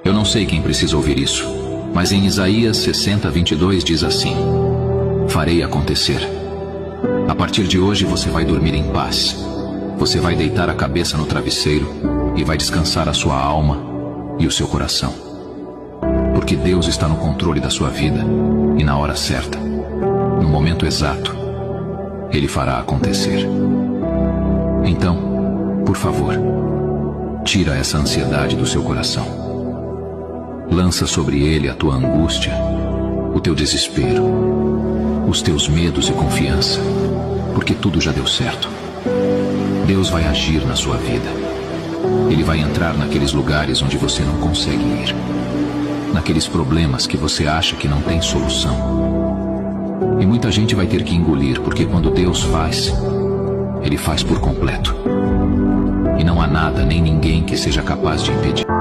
Eu não sei quem precisa ouvir isso, mas em Isaías 60:22 diz assim: farei acontecer. A partir de hoje você vai dormir em paz. Você vai deitar a cabeça no travesseiro e vai descansar a sua alma e o seu coração. Porque Deus está no controle da sua vida e na hora certa, no momento exato, Ele fará acontecer. Então, por favor, tira essa ansiedade do seu coração. Lança sobre Ele a tua angústia, o teu desespero, os teus medos e confiança, porque tudo já deu certo. Deus vai agir na sua vida. Ele vai entrar naqueles lugares onde você não consegue ir, naqueles problemas que você acha que não tem solução. E muita gente vai ter que engolir, porque quando Deus faz, Ele faz por completo. E não há nada nem ninguém que seja capaz de impedir.